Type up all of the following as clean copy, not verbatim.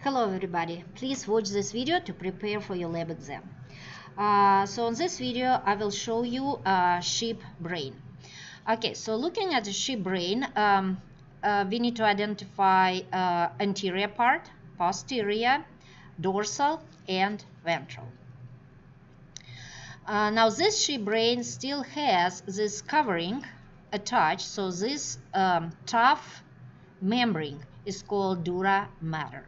Hello everybody, please watch this video to prepare for your lab exam. So in this video I will show you sheep brain. Okay, so looking at the sheep brain, we need to identify anterior part, posterior, dorsal and ventral. Now this sheep brain still has this covering attached, so this tough membrane is called dura mater.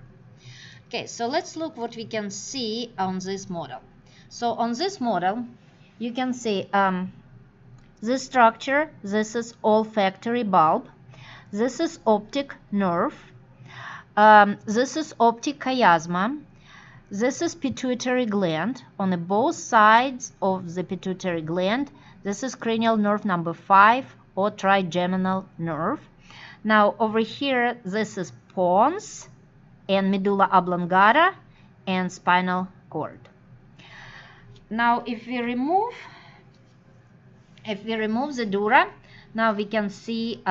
Okay, so let's look what we can see on this model. So on this model, you can see this structure. This is olfactory bulb. This is optic nerve. This is optic chiasma. This is pituitary gland. On both sides of the pituitary gland, this is cranial nerve number 5 or trigeminal nerve. Now over here, this is pons and medulla oblongata and spinal cord. Now if we remove the dura, now we can see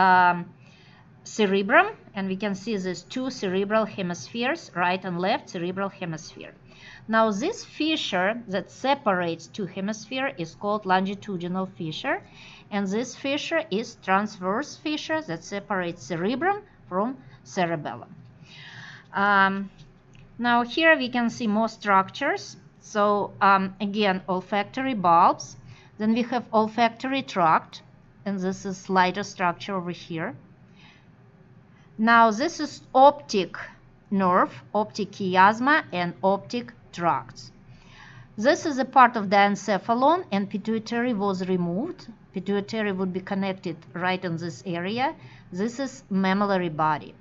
cerebrum, and we can see these two cerebral hemispheres, right and left cerebral hemisphere. Now this fissure that separates two hemispheres is called longitudinal fissure, and this fissure is transverse fissure that separates cerebrum from cerebellum. Now here we can see more structures. So again, olfactory bulbs. Then we have olfactory tract, and this is lighter structure over here. Now this is optic nerve, optic chiasma and optic tracts. This is a part of the encephalon, and pituitary was removed. Pituitary would be connected right in this area. This is mammillary body.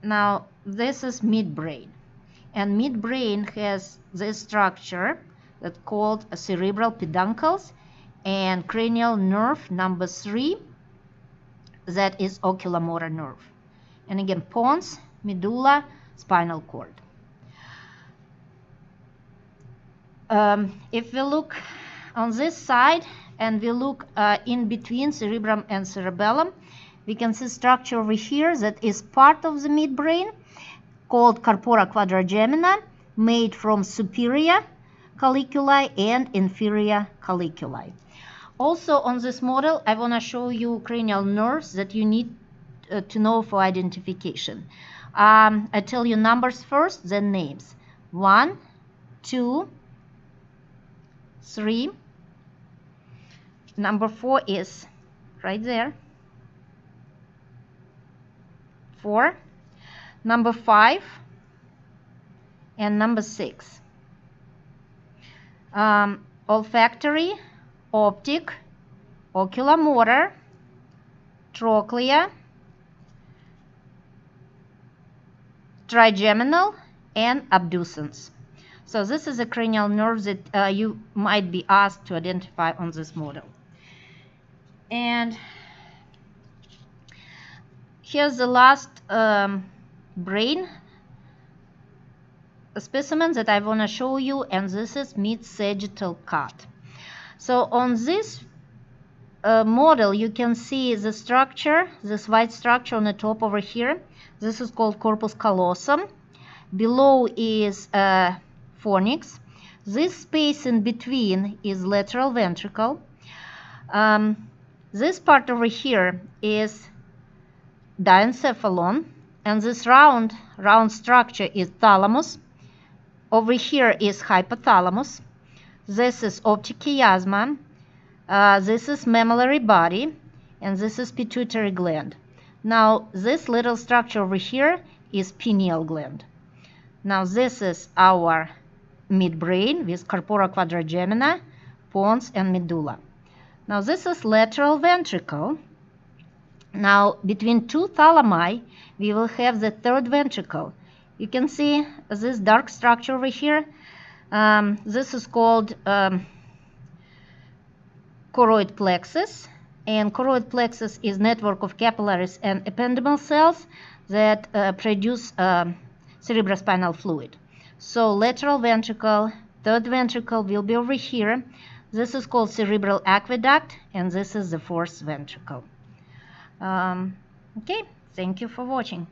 Now this is midbrain, and midbrain has this structure that's called cerebral peduncles and cranial nerve number 3, that is oculomotor nerve, and again pons, medulla, spinal cord. If we look on this side and we look in between cerebrum and cerebellum, we can see structure over here that is part of the midbrain called corpora quadragemina, made from superior colliculi and inferior colliculi. Also on this model, I want to show you cranial nerves that you need to know for identification. I tell you numbers first, then names. 1, 2, 3. Number 4 is right there. 4, number 5, and number 6. Olfactory, optic, oculomotor, trochlea, trigeminal, and abducens. So this is a cranial nerve that you might be asked to identify on this model. And here's the last brain specimen that I want to show you, and this is mid-sagittal cut. So on this model, you can see the structure, this white structure on the top over here. This is called corpus callosum. Below is fornix. This space in between is lateral ventricle. This part over here is diencephalon, and this round structure is thalamus. Over here is hypothalamus. This is optic chiasma. This is mammillary body, and this is pituitary gland. Now this little structure over here is pineal gland. Now this is our midbrain with corpora quadragemina, pons, and medulla. Now this is lateral ventricle. Now between two thalami, we will have the third ventricle. You can see this dark structure over here. This is called choroid plexus, and choroid plexus is network of capillaries and ependymal cells that produce cerebrospinal fluid. So lateral ventricle, third ventricle will be over here. This is called cerebral aqueduct, and this is the fourth ventricle. Okay, thank you for watching.